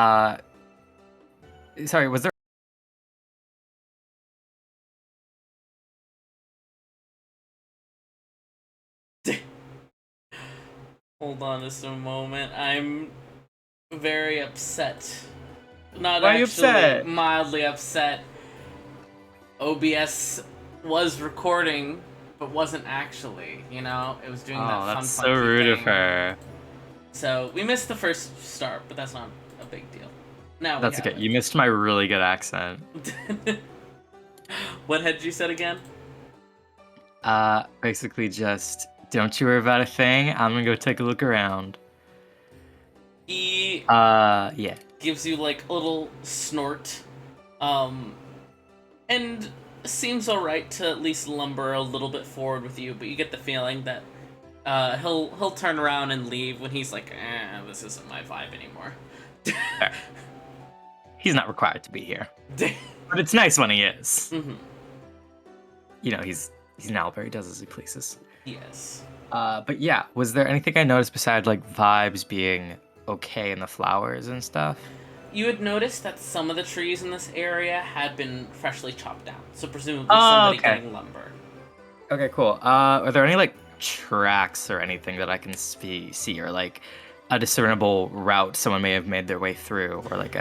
Uh, sorry, was there? Hold on just a moment. I'm very upset. Not Why are you actually, upset? mildly upset. OBS was recording, but wasn't actually, It was doing that Oh, that's fun so funky rude of thing. her. So we missed the first start, but that's not a big deal. Now we That's have okay. You missed my really good accent. it. What had you said again? Basically just don't you worry about a thing. I'm gonna go take a look around. He Yeah. gives you like a little snort, um, and seems alright to at least lumber a little bit forward with you, but you get the feeling that he'll turn around and leave when he's like, this isn't my vibe anymore. Fair. He's not required to be here, but it's nice when he is. Mm-hmm. He's an Albert. He does as he pleases. Yes. But yeah, was there anything I noticed besides like vibes being okay in the flowers and stuff? You had noticed that some of the trees in this area had been freshly chopped down, so presumably Oh, somebody okay. getting lumber. Okay, cool. Are there any like tracks or anything that I can see, or like a discernible route someone may have made their way through, or like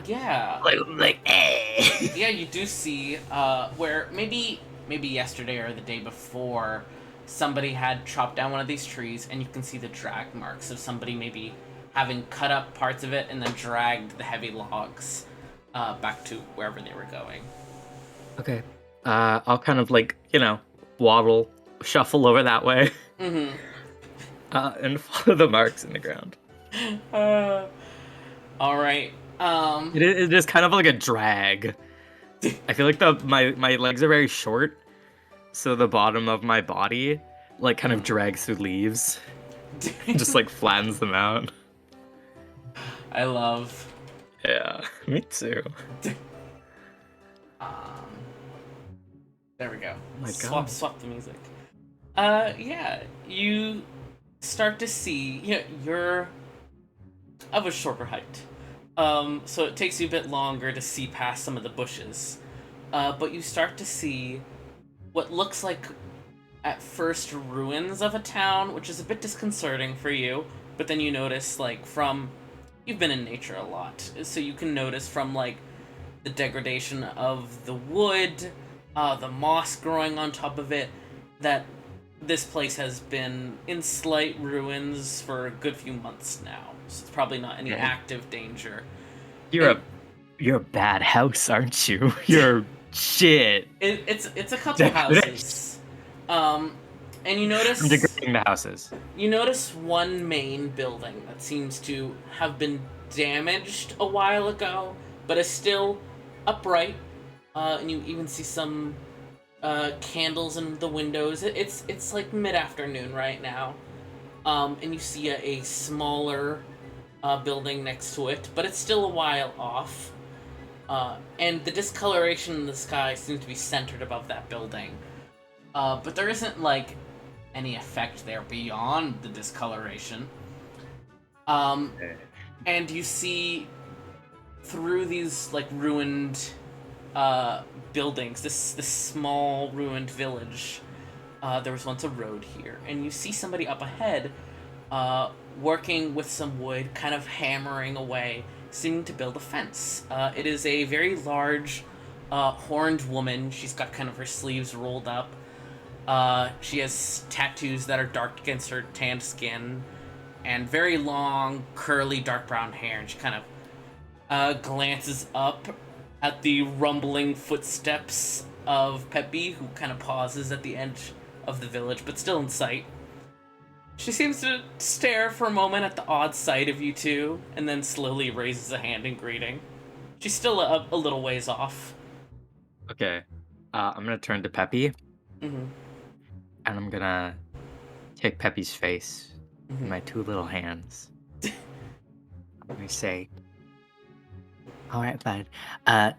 Yeah. eh. Yeah, you do see where maybe yesterday or the day before somebody had chopped down one of these trees, and you can see the drag marks of somebody maybe having cut up parts of it and then dragged the heavy logs back to wherever they were going. Okay. I'll kind of like waddle, shuffle over that way, Mm-hmm. and follow the marks in the ground. Uh, all right. It is kind of like a drag. I feel like my legs are very short, so the bottom of my body like kind of drags through leaves, just like flattens them out. I love. Yeah, me too. Um, there we go. Oh my Swap god. swap the music. Yeah, you start to see. You're of a shorter height. So it takes you a bit longer to see past some of the bushes. But you start to see what looks like at first ruins of a town, which is a bit disconcerting for you. But then you notice, like, you've been in nature a lot, so you can notice from, like, the degradation of the wood, the moss growing on top of it, that this place has been in slight ruins for a good few months now. So it's probably not any Okay. active danger. You're And a you're a bad house, aren't you? You're shit. it's a couple Decorates. houses. Um, and I'm degrading the houses. you notice one main building that seems to have been damaged a while ago, but is still upright. And you even see some candles in the windows. It's like mid afternoon right now. And you see a smaller building next to it, but it's still a while off. And the discoloration in the sky seems to be centered above that building. But there isn't like any effect there beyond the discoloration. Um, and you see through these like ruined buildings, this small ruined village. There was once a road here, and you see somebody up ahead, working with some wood, kind of hammering away, seeming to build a fence. It is a very large, horned woman. She's got kind of her sleeves rolled up. She has tattoos that are dark against her tanned skin, and very long, curly, dark brown hair. And she kind of glances up at the rumbling footsteps of Peppy, who kind of pauses at the edge of the village, but still in sight. She seems to stare for a moment at the odd sight of you two, and then slowly raises a hand in greeting. She's still a little ways off. Okay. I'm gonna turn to Peppy, Mm-hmm. and I'm gonna take Peppy's face in Mm-hmm. my two little hands. Let me say, all right, bud. Uh,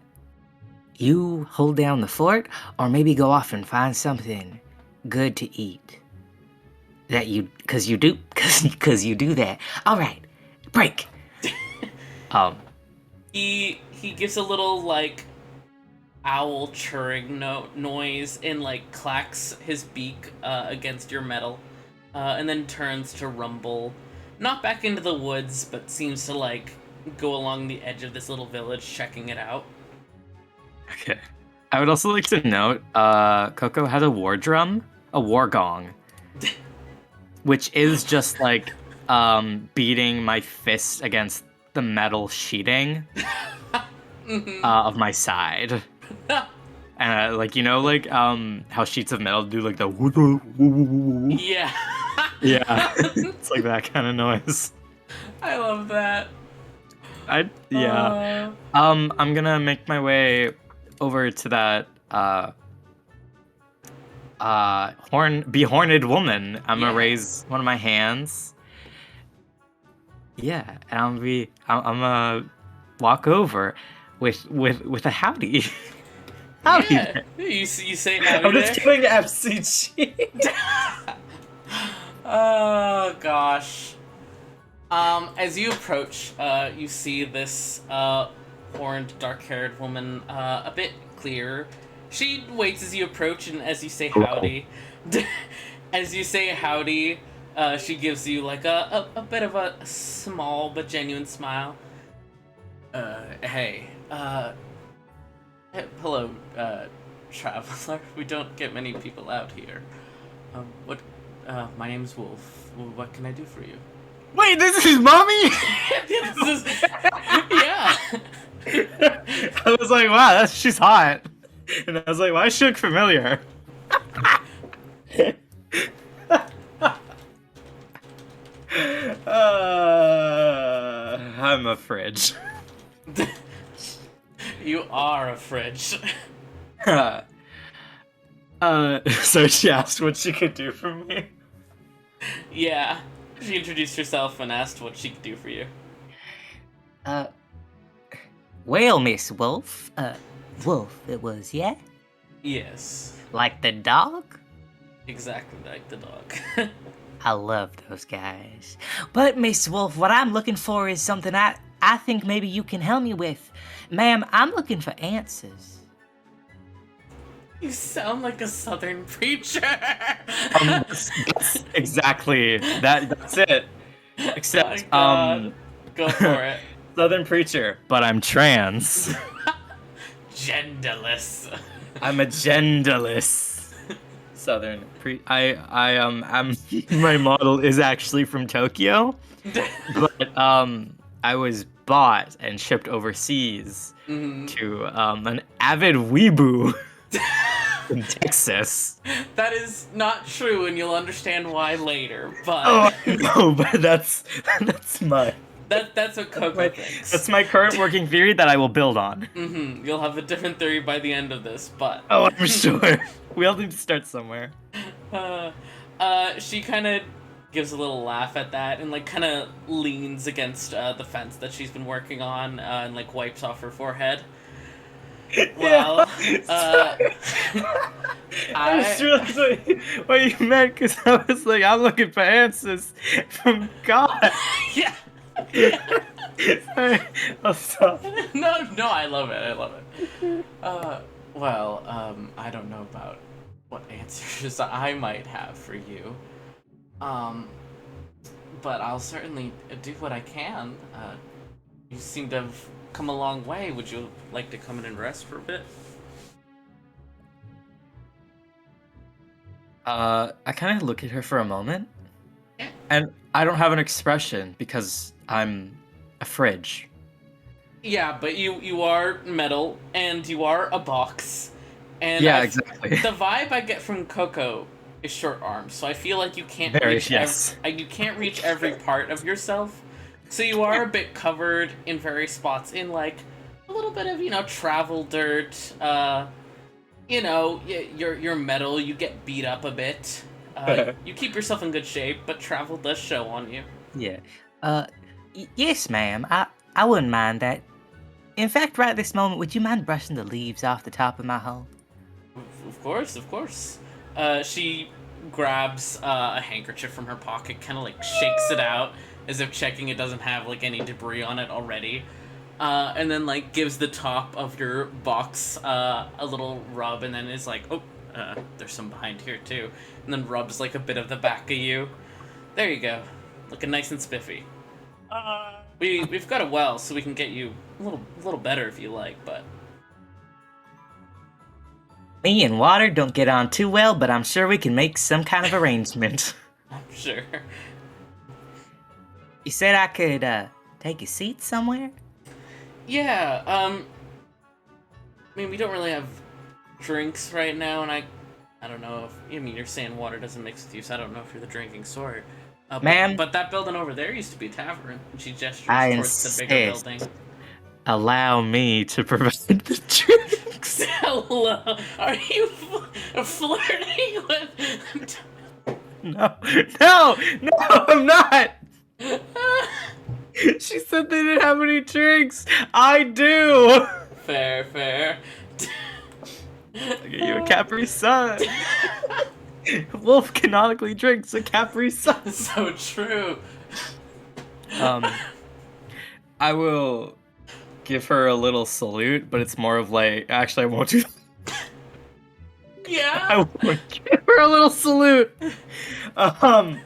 you hold down the fort, or maybe go off and find something good to eat. Cause you do that. All right, break. Um, He gives a little like owl churring noise and like clacks his beak against your metal, and then turns to rumble, not back into the woods, but seems to like go along the edge of this little village, checking it out. okay. I would also like to note, Coco has a war drum, a war gong, which is just like beating my fist against the metal sheeting of my side. And like like how sheets of metal do like the Yeah. yeah, it's like that kind of noise. I love that. Yeah. I'm gonna make my way over to that horned woman. I'm Yeah. gonna raise one of my hands. Yeah, and I'm gonna walk over with a howdy. Howdy Yeah. there. You say howdy I'm just there. doing FCG. Oh gosh. As you approach, you see this horned, dark-haired woman a bit clearer. She waits as you approach, and as you say howdy, as you say howdy, she gives you like a bit of a small but genuine smile. Hey, hello, traveler. We don't get many people out here. My name's Wolf. What can I do for you? Wait, this is mommy. Yeah. I was like, wow, she's hot, and I was like, why does she look familiar? I'm a fridge. You are a fridge. So she asked what she could do for me. Yeah. She introduced herself and asked what she could do for you. Well, Miss Wolf, Wolf it was, yeah? Yes. Like the dog? Exactly like the dog. I love those guys. But, Miss Wolf, what I'm looking for is something I think maybe you can help me with. Ma'am, I'm looking for answers. You sound like a southern preacher. That's exactly that's it. Except God. Go for it. Southern preacher, but I'm trans. Genderless. I'm a genderless Southern I'm my model is actually from Tokyo, but I was bought and shipped overseas to an avid weeboo in Texas. That is not true, and you'll understand why later. But Oh no, but that's my that's what Coco thinks. that's my current working theory that I will build on. You'll have a different theory by the end of this, but Oh, I'm sure. We all need to start somewhere. she kind of gives a little laugh at that and like kind of leans against the fence that she's been working on and like wipes off her forehead. Well, I just realized what you meant, because I was like, I'm looking for answers from God. yeah. Sorry, I'll stop. No, I love it. I love it. I don't know about what answers I might have for you. But I'll certainly do what I can. You seem to have come a long way. Would you like to come in and rest for a bit? I kind of look at her for a moment, Yeah. and I don't have an expression because I'm a fridge. Yeah, but you are metal, and you are a box. And Yeah, exactly. The vibe I get from Coco is short arms, so I feel like you can't Very, reach yes. you can't reach every part of yourself. So you are a bit covered in various spots in like a little bit of travel dirt. You're metal. You get beat up a bit. You keep yourself in good shape, but travel does show on you. Yeah. Yes, ma'am. I wouldn't mind that. In fact, right this moment, would you mind brushing the leaves off the top of my hull? Of course. She grabs a handkerchief from her pocket, kind of like shakes it out as if checking it doesn't have like any debris on it already. and then like gives the top of your box a little rub, and then is like, oh, there's some behind here too, and then rubs like a bit of the back of you. There you go, looking nice and spiffy. We've got a well, so we can get you a little better if you like, but Me and water don't get on too well, but I'm sure we can make some kind of arrangement. I'm sure. You said I could, take a seat somewhere? Yeah. I mean, we don't really have drinks right now, and I don't know if you're saying water doesn't mix with you, so I don't know if you're the drinking sort. Ma'am? But that building over there used to be a tavern, and she gestures I towards the bigger insist. building. Allow me to provide the drinks. Hello, are you flirting with? No, I'm not. She said they didn't have any drinks. I do. Fair. I'll get you a Capri Sun. Wolf canonically drinks a Capri Sun. So true. I will give her a little salute, but it's more of like, actually, I won't do that. Yeah. I won't give her a little salute. I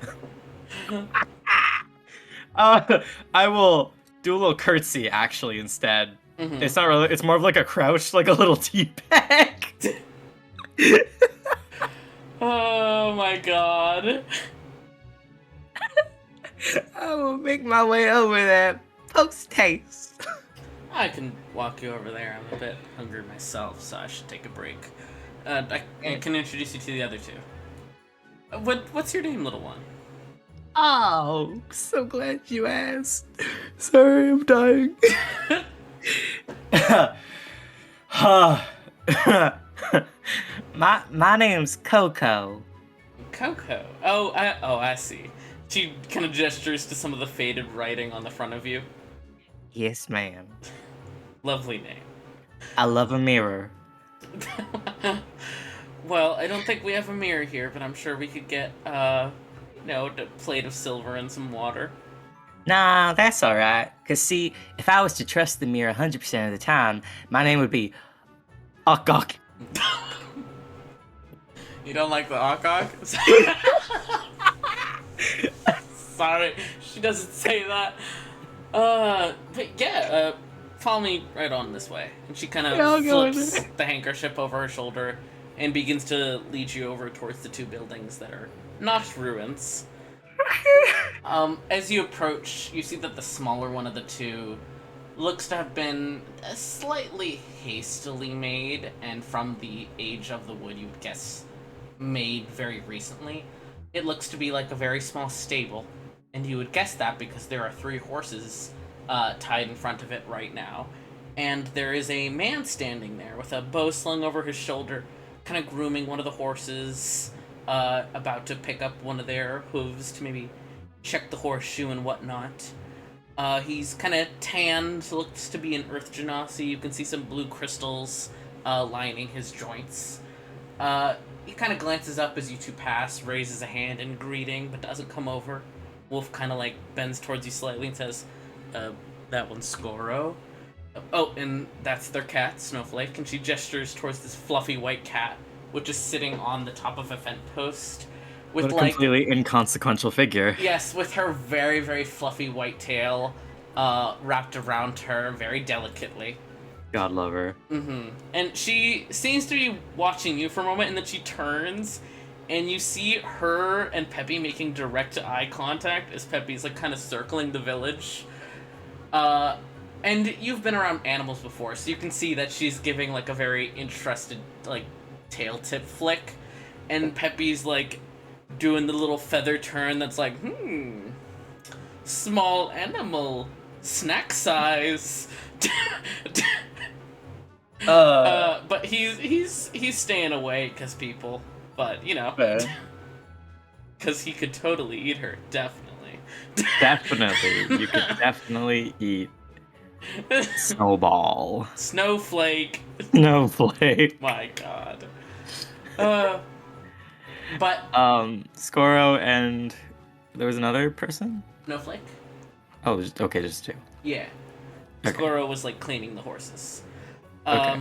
will do a little curtsy actually instead. Mhm. It's not really. It's more of like a crouch, like a little teabag. Oh my god. I will make my way over there post haste. I can walk you over there. I'm a bit hungry myself, so I should take a break. I can introduce you to the other two. What's your name, little one? Oh, so glad you asked. Sorry, I'm dying. my name's Coco. Coco. Oh, I see. She kind of gestures to some of the faded writing on the front of you. Yes, ma'am. Lovely name. I love a mirror. Well, I don't think we have a mirror here, but I'm sure we could get, a plate of silver and some water. Nah, that's alright. Cause see, if I was to trust the mirror 100% of the time, my name would be Okok. You don't like the Okok? Sorry, she doesn't say that. But yeah, follow me right on this way. And she kind of flips the handkerchief over her shoulder and begins to lead you over towards the two buildings that are not ruins. As you approach, you see that the smaller one of the two looks to have been slightly hastily made, and from the age of the wood, you would guess made very recently. It looks to be like a very small stable, and you would guess that because there are 3 horses tied in front of it right now, and there is a man standing there with a bow slung over his shoulder, kind of grooming one of the horses, about to pick up one of their hooves to maybe check the horseshoe and whatnot. He's kind of tanned, looks to be an earth genasi. You can see some blue crystals lining his joints. He kind of glances up as you two pass, raises a hand in greeting, but doesn't come over. Wolf kind of like bends towards you slightly and says, that one's Scoro. Oh, and that's their cat, Snowflake, and she gestures towards this fluffy white cat, which is sitting on the top of a fence post. With What a completely inconsequential figure. Yes, with her very, very fluffy white tail wrapped around her very delicately. God love her. Mm-hmm. And she seems to be watching you for a moment, and then she turns, and you see her and Peppy making direct eye contact as Peppy's like kind of circling the village. And you've been around animals before, so you can see that she's giving like a very interested like tail tip flick, and Peppy's like doing the little feather turn that's like, small animal, snack size. But he's staying away because people, but you know, because he could totally eat her, definitely. Definitely, you could definitely eat Snowball. Snowflake. Snowflake. My God. But Scoro and there was another person. Snowflake. Oh, okay, just 2. Yeah. Okay. Squirrel was like cleaning the horses. Okay.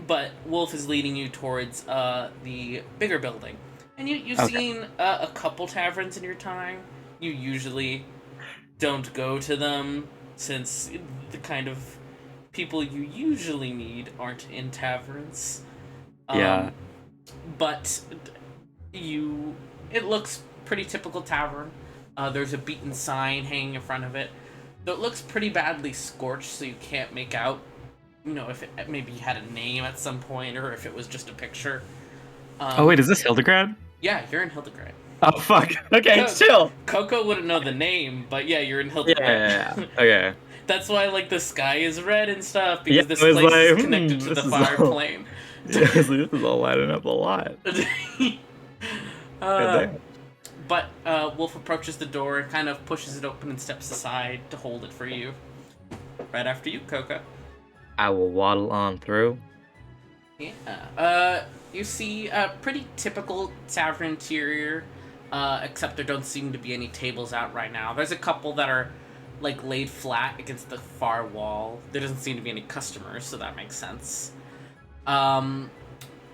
But Wolf is leading you towards the bigger building, and you've Okay. seen a couple taverns in your time. You usually don't go to them since the kind of people you usually meet aren't in taverns. Yeah. But it looks pretty typical tavern. There's a beaten sign hanging in front of it. Though it looks pretty badly scorched, so you can't make out, if it maybe had a name at some point or if it was just a picture. Oh wait, is this Hildegard? Yeah, you're in Hildegard. Oh fuck. Okay, chill. Coco wouldn't know the name, but yeah, you're in Hildegard. Yeah. Okay. That's why like the sky is red and stuff Yeah, because this I was place is like, connected to the this is fire all- plane. Yeah, I was like, this is all lining up a lot. Goddamn. But Wolf approaches the door and kind of pushes it open and steps aside to hold it for you. Right after you, Coco. I will waddle on through. Yeah. You see a pretty typical tavern interior, except there don't seem to be any tables out right now. There's a couple that are like laid flat against the far wall. There doesn't seem to be any customers, so that makes sense.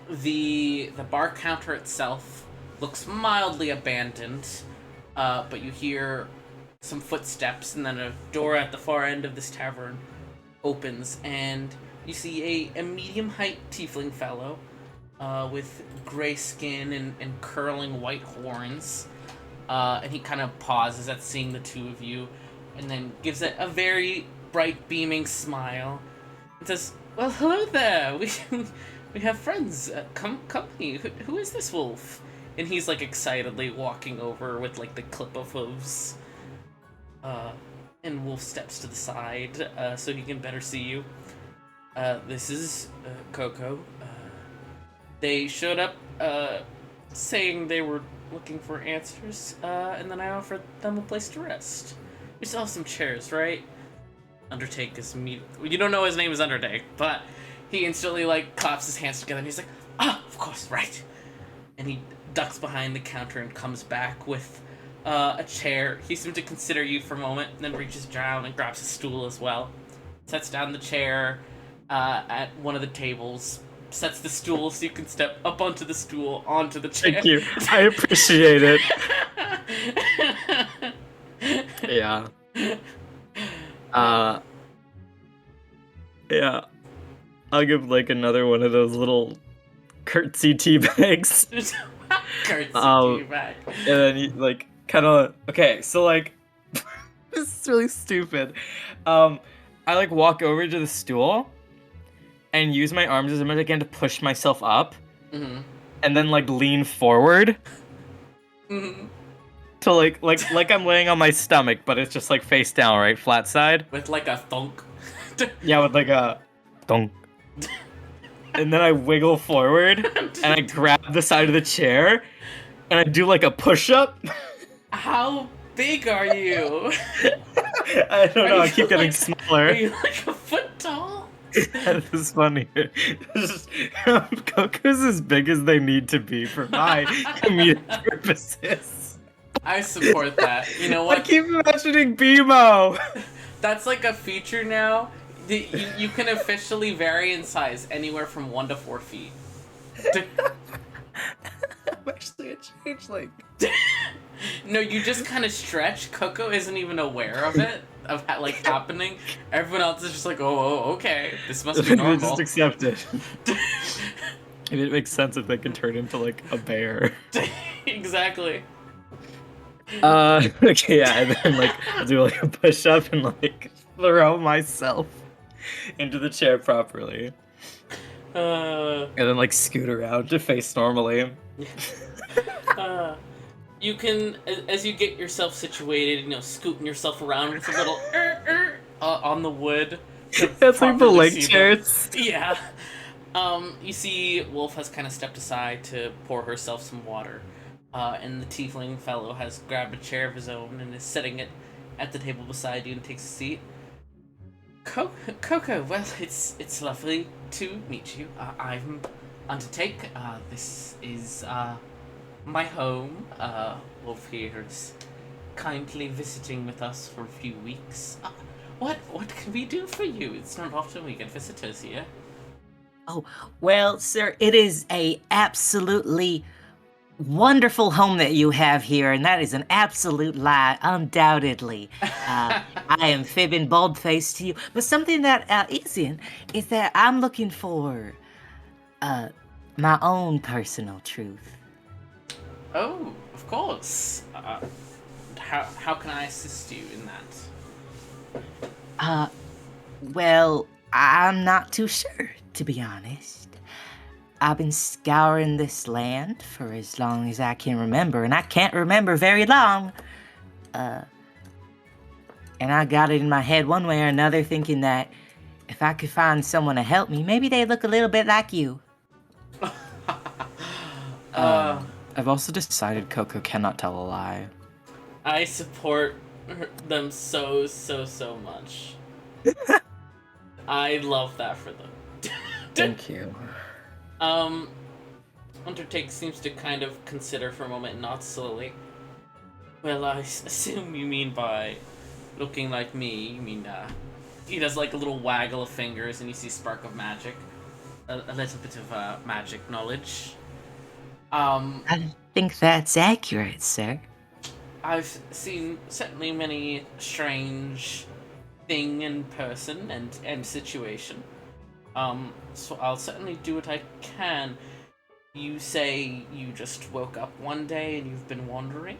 The bar counter itself looks mildly abandoned, but you hear some footsteps, and then a door at the far end of this tavern opens, and you see a medium-height tiefling fellow with gray skin and curling white horns, and he kind of pauses at seeing the two of you, and then gives it a very bright, beaming smile, and says, "Well, hello there. We have friends. Company. Who is this wolf?" And he's like excitedly walking over with like the clip of hooves. And Wolf steps to the side so he can better see you. This is Coco. They showed up saying they were looking for answers, and then I offered them a place to rest. We still have some chairs, right? Undertake is me. You don't know his name is Undertake, but he instantly like claps his hands together and he's like, "Ah, of course, right." And he ducks behind the counter and comes back with a chair. He seems to consider you for a moment, and then reaches down and grabs a stool as well. Sets down the chair at one of the tables. Sets the stool so you can step up onto the stool, onto the chair. Thank you. I appreciate it. Yeah. Yeah. I'll give like another one of those little curtsy tea bags. Curtsy And teabag. then you like kind of okay, so like this is really stupid. I like walk over to the stool and use my arms as much as I can to push myself up, Mm-hmm. and then like lean forward Mm-hmm. to like I'm laying on my stomach, but it's just like face down, right, flat side. With like a thunk. Yeah, with like a donk. And then I wiggle forward and I grab the side of the chair and I do like a push-up. How big are you? I don't know, I you keep getting Are smaller. you like a foot tall? That is funny. Coco's as big as they need to be for my comedic purposes. I support that. You know I what? keep imagining BMO. That's like a feature now. You can officially vary in size anywhere from 1 to 4 feet. Actually, it changed like. No, you just kind of stretch. Coco isn't even aware of it, like happening. Everyone else is just like, oh, okay, this must be They normal. just accept it. It makes sense if they can turn into like a bear. Exactly. Okay, yeah, and then like I'll do like a push up and like throw myself into the chair properly. And then like scoot around to face normally. You can, as you get yourself situated, scooting yourself around with a little on the wood. That's like the properly leg see them. chairs. Yeah. You see Wolf has kind of stepped aside to pour herself some water. And the tiefling fellow has grabbed a chair of his own and is setting it at the table beside you and takes a seat. Coco, well, it's lovely to meet you. I'm Undertake. This is my home. Wolf here is kindly visiting with us for a few weeks. What can we do for you? It's not often we get visitors here. Oh, well, sir, it is a absolutely wonderful home that you have here, and that is an absolute lie, undoubtedly. I am fibbing bald-faced to you, but something that isn't is that I'm looking for uh, my own personal truth. Oh, of course. How can I assist you in that? Well, I'm not too sure, to be honest. I've been scouring this land for as long as I can remember, and I can't remember very long. And I got it in my head one way or another, thinking that if I could find someone to help me, maybe they'd look a little bit like you. I've also decided Coco cannot tell a lie. I support them so much. I love that for them. Thank you. Undertake seems to kind of consider for a moment and nod slowly. Well, I assume you mean by looking like me, you mean, he does like a little waggle of fingers and you see spark of magic. A little bit of, magic knowledge. I think that's accurate, sir. I've seen certainly many strange thing and person and situation. So I'll certainly do what I can. You say you just woke up one day and you've been wandering.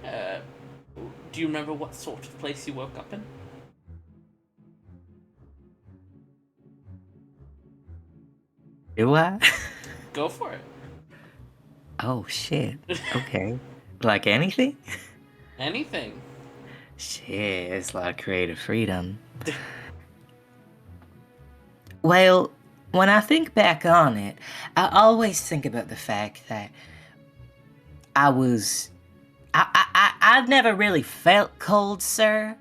Do you remember what sort of place you woke up in? Do I? Go for it. Oh, shit. Okay. Like anything? Anything. Shit, it's a lot of creative freedom. Well, when I think back on it, I always think about the fact that I've never really felt cold, sir.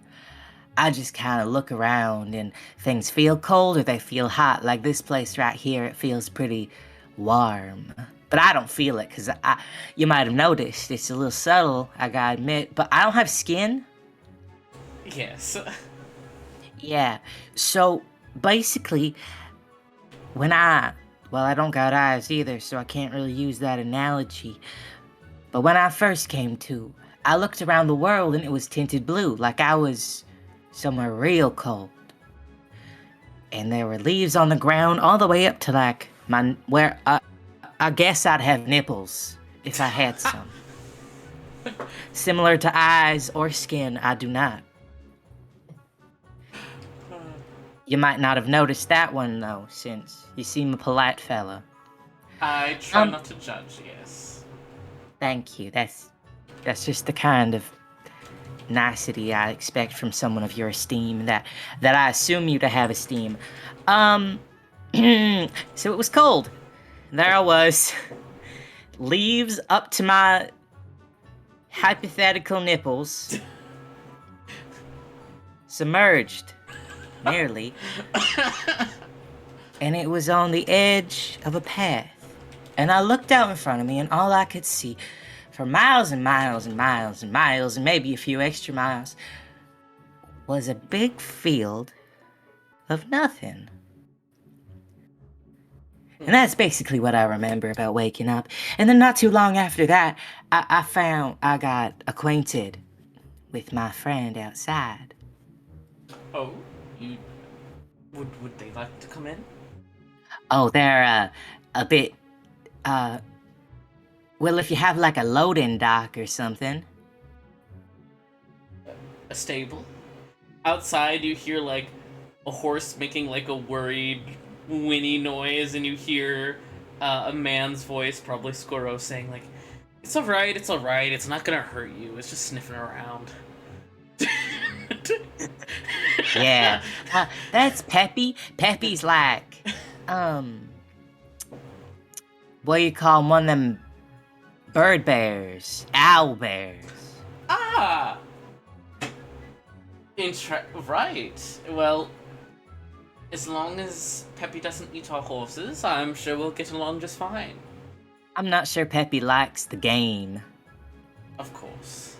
I just kind of look around and things feel cold or they feel hot. Like this place right here, it feels pretty warm. But I don't feel it because you might have noticed it's a little subtle, I gotta admit. But I don't have skin. Yes. Yeah, so basically, I don't got eyes either, so I can't really use that analogy. But when I first came to, I looked around the world and it was tinted blue, like I was somewhere real cold. And there were leaves on the ground all the way up to like where I guess I'd have nipples if I had some. Similar to eyes or skin, I do not. You might not have noticed that one, though, since you seem a polite fella. I try not to judge, yes. Thank you. That's just the kind of nicety I expect from someone of your esteem, that I assume you to have esteem. So it was cold. There I was. Leaves up to my hypothetical nipples. Submerged. Nearly. And it was on the edge of a path. And I looked out in front of me, and all I could see for miles and miles and miles and miles, and maybe a few extra miles, was a big field of nothing. And that's basically what I remember about waking up. And then not too long after that, I got acquainted with my friend outside. Oh, you... Would they like to come in? Oh, they're, a bit, well, if you have like a loading dock or something. A stable? Outside you hear like a horse making like a worried whinny noise, and you hear a man's voice, probably Skoro, saying like, it's alright, it's not gonna hurt you, it's just sniffing around. Yeah, that's Peppy. Peppy's like, what do you call 'em? One of them bird bears, owl bears. Ah! Right. Well, as long as Peppy doesn't eat our horses, I'm sure we'll get along just fine. I'm not sure Peppy likes the game. Of course.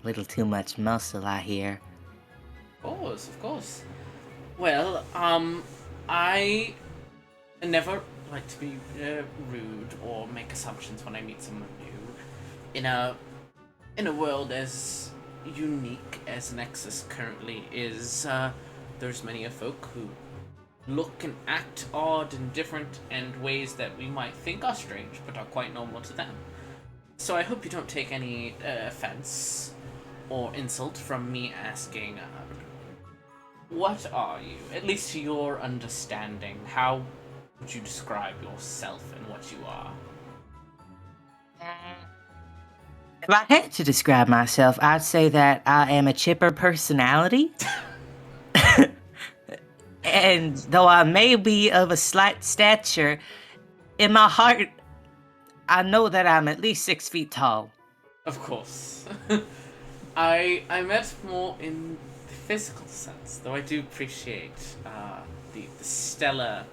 Little too much muscle, I hear. Of course. Well, I never like to be rude or make assumptions when I meet someone new. In a world as unique as Nexus currently is, there's many a folk who look and act odd and different in ways that we might think are strange, but are quite normal to them. So I hope you don't take any offense or insult from me asking, what are you? At least to your understanding, how would you describe yourself and what you are? If I had to describe myself, I'd say that I am a chipper personality. And though I may be of a slight stature, in my heart, I know that I'm at least 6 feet tall. Of course. I meant more in the physical sense, though I do appreciate the stellar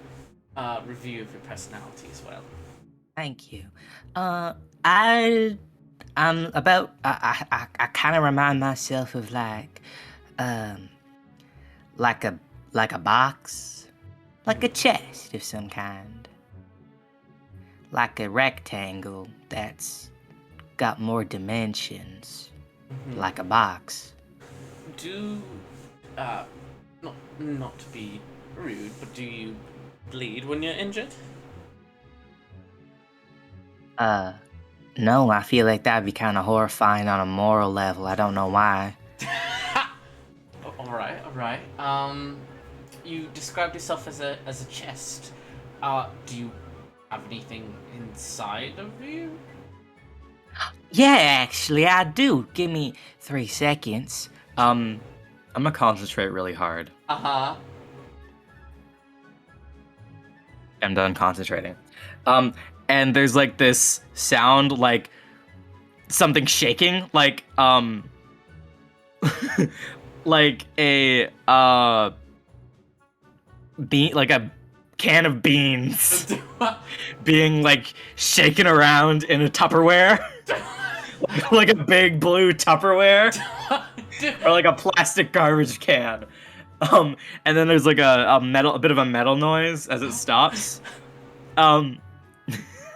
review of your personality as well. Thank you. I I'm about I kind of remind myself of um like a box, like a chest of some kind, like a rectangle that's got more dimensions, Mhm. like a box. Do, not to be rude, but do you bleed when you're injured? Uh, no, I feel like that'd be kind of horrifying on a moral level. I don't know why. All right, all right. You described yourself as a chest. Do you have anything inside of you? Yeah, actually, I do. Give me 3 seconds. I'm gonna concentrate really hard. Uh-huh. I'm done concentrating. And there's like this sound like something shaking, like like a bean, like a can of beans being like shaken around in a Tupperware, like a big blue Tupperware, or like a plastic garbage can. And then there's like a bit of a metal noise as it stops. Um,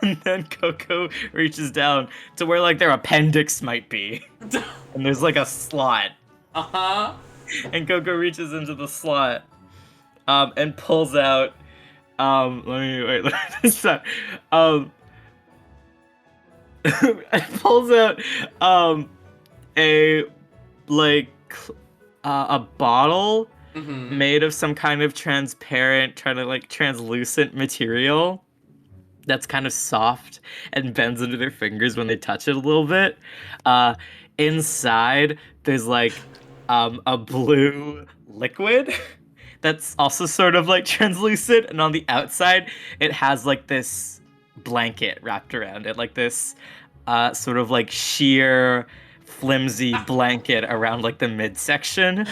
and then Coco reaches down to where like their appendix might be, and there's like a slot. Uh-huh. And Coco reaches into the slot, and pulls out. Let me wait. Let me just and pulls out a like a bottle Mm-hmm. made of some kind of transparent, trying to like translucent material that's kind of soft and bends under their fingers when they touch it a little bit. Inside, there's like a blue liquid that's also sort of like translucent, and on the outside, it has like this blanket wrapped around it, like this sort of like sheer, flimsy blanket around like the midsection.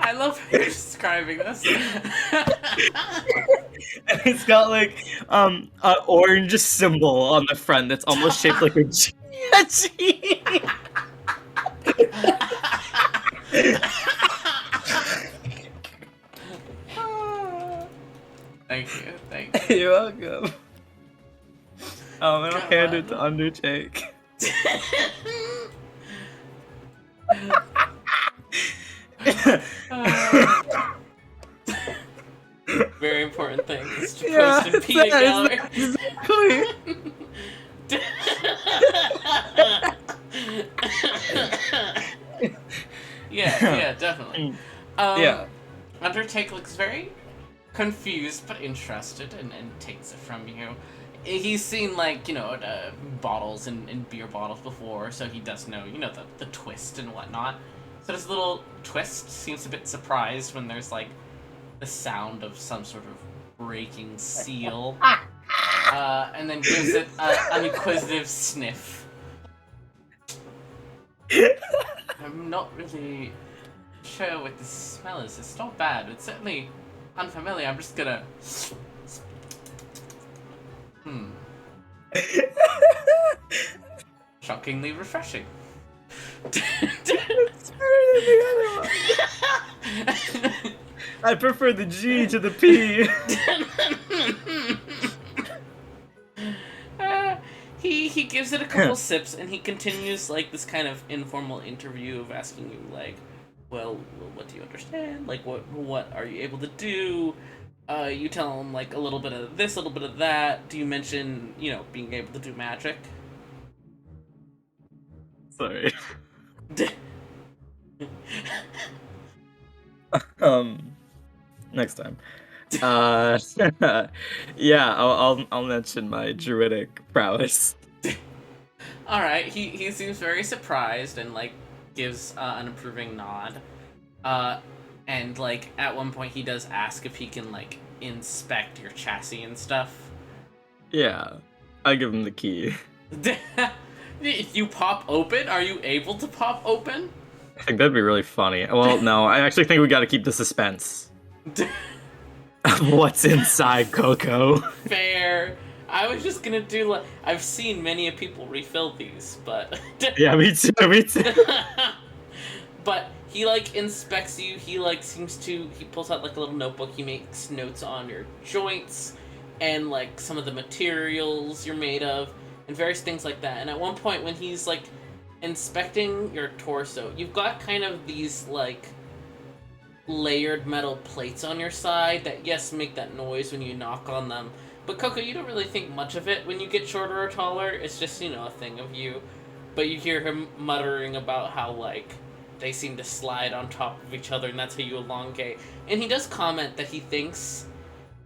I love how you're describing this. And it's got like an orange symbol on the front that's almost shaped like a G. A G. Thank you, thank you. You're welcome. And I'll hand it to God. Undertake. Very important thing is to Yeah, post and pee gallery. exactly. Yeah, definitely. Yeah. Undertake looks very confused but interested and takes it from you. He's seen like, bottles and beer bottles before, so he does know, the twist and whatnot. So this little twist seems a bit surprised when there's like the sound of some sort of breaking seal. And then gives it an inquisitive sniff. I'm not really sure what the smell is. It's not bad. It's certainly unfamiliar. I'm just gonna. Shockingly refreshing. It's better than the other one. I prefer the G to the P. He gives it a couple sips and he continues like this kind of informal interview of asking you like, well, what do you understand? Like, what are you able to do? You tell him like a little bit of this, a little bit of that. Do you mention, being able to do magic? Sorry. Um, next time. Yeah, I'll mention my druidic prowess. All right. He seems very surprised and like gives an approving nod. And like at one point he does ask if he can like inspect your chassis and stuff. Yeah, I give him the key. If you pop open, are you able to pop open? I think that'd be really funny. Well, no, I actually think we got to keep the suspense of what's inside Coco. Fair. I was just gonna do like I've seen many of people refill these, but Yeah, me too. Me too. but he like inspects you. He like he pulls out like a little notebook. He makes notes on your joints and like some of the materials you're made of and various things like that. And at one point when he's like inspecting your torso, you've got kind of these like layered metal plates on your side that yes make that noise when you knock on them. But Coco, you don't really think much of it when you get shorter or taller. It's just, a thing of you. But you hear him muttering about how, like, they seem to slide on top of each other, and that's how you elongate. And he does comment that he thinks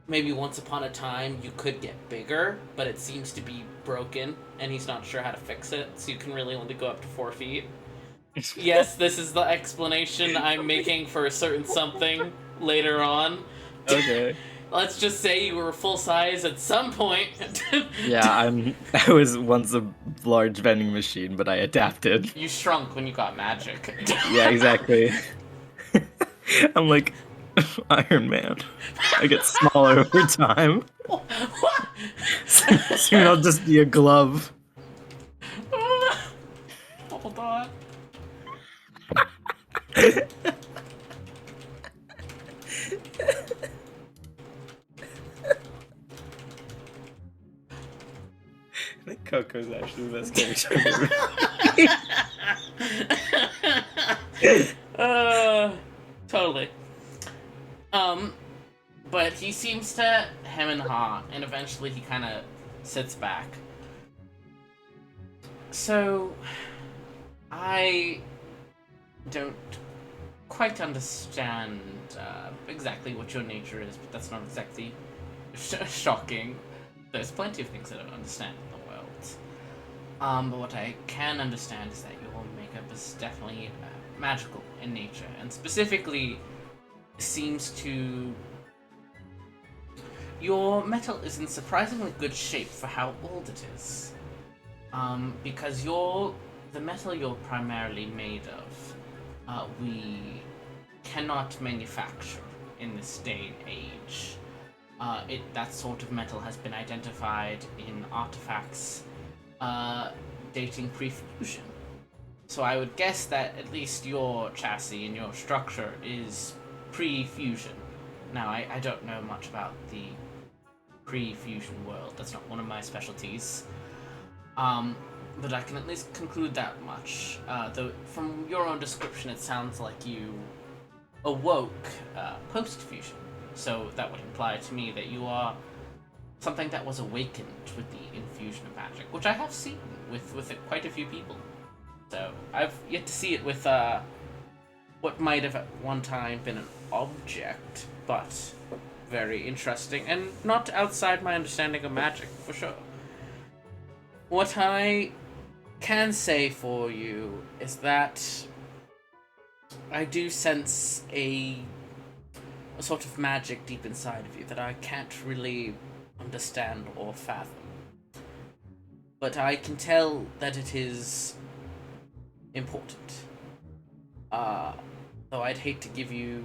maybe once upon a time you could get bigger, but it seems to be broken, and he's not sure how to fix it, so you can really only go up to 4 feet. Yes, this is the explanation I'm making for a certain something later on. Okay. Let's just say you were full size at some point. Yeah, I was once a large vending machine, but I adapted. You shrunk when you got magic. Yeah, exactly. I'm like Iron Man. I get smaller over time. Soon I'll just be a glove. Hold on. I think Coco's actually the best character ever. Totally. But he seems to hem and haw, and eventually he kind of sits back. So, I don't quite understand exactly what your nature is, but that's not exactly shocking. There's plenty of things I don't understand in the world. But what I can understand is that your makeup is definitely magical in nature, and specifically seems to... Your metal is in surprisingly good shape for how old it is. Because the metal you're primarily made of, we cannot manufacture in this day and age. That sort of metal has been identified in artifacts dating pre-fusion. So I would guess that at least your chassis and your structure is pre-fusion. Now, I don't know much about the pre-fusion world. That's not one of my specialties. But I can at least conclude that much. Though from your own description, it sounds like you awoke post-fusion. So that would imply to me that you are something that was awakened with the infusion of magic, which I have seen with quite a few people. So I've yet to see it with what might have at one time been an object, but very interesting and not outside my understanding of magic for sure. What I can say for you is that I do sense a sort of magic deep inside of you that I can't really understand or fathom. But I can tell that it is important. Though I'd hate to give you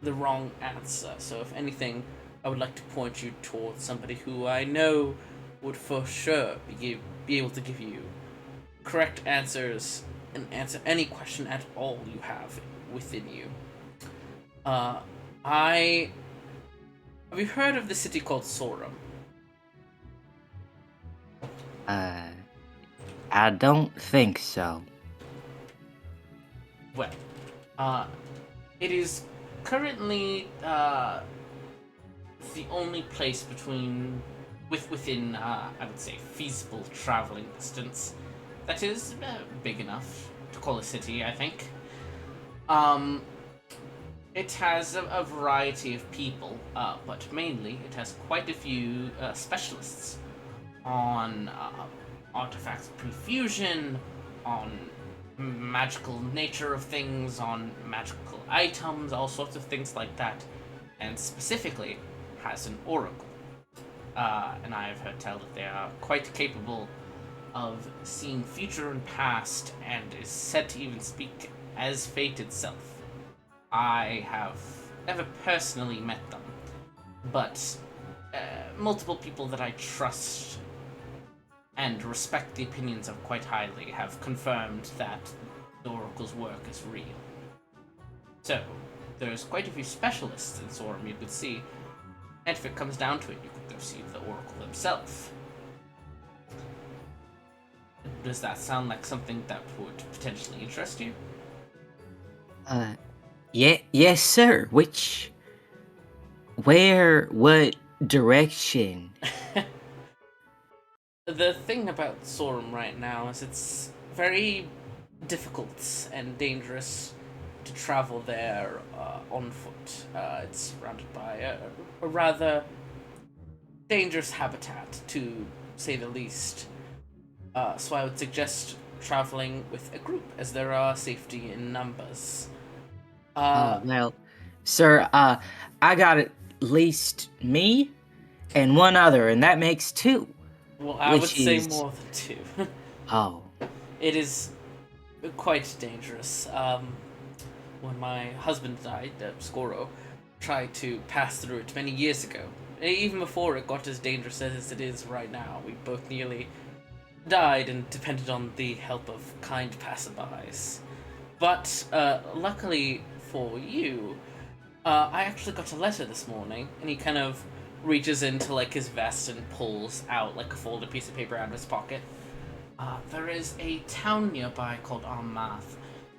the wrong answer, so if anything, I would like to point you towards somebody who I know would for sure be able to give you correct answers and answer any question at all you have within you. Have you heard of the city called Sorum? Uh, I don't think so. Well, it is currently the only place within I would say feasible traveling distance that is big enough to call a city. I think. Um, it has a variety of people, but mainly it has quite a few specialists on artifacts of prefusion, on magical nature of things, on magical items, all sorts of things like that, and specifically has an oracle. And I've heard tell that they are quite capable of seeing future and past, and is said to even speak as fate itself. I have never personally met them, but multiple people that I trust and respect the opinions of quite highly have confirmed that the Oracle's work is real. So, there's quite a few specialists in Sorum you could see, and if it comes down to it, you could go see the Oracle himself. Does that sound like something that would potentially interest you? Yeah, yes, sir. What direction? The thing about Sorum right now is it's very difficult and dangerous to travel there on foot. It's surrounded by a rather dangerous habitat, to say the least. So I would suggest traveling with a group, as there are safety in numbers. Well, sir, I got at least me and one other, and that makes two. Well, I would Which say is more than two. oh, It is quite dangerous. When my husband died, Scoro tried to pass through it many years ago. Even before it got as dangerous as it is right now, we both nearly died and depended on the help of kind passerbys. But luckily for you, I actually got a letter this morning, and he kind of reaches into like his vest and pulls out like a folded piece of paper out of his pocket. There is a town nearby called Armath,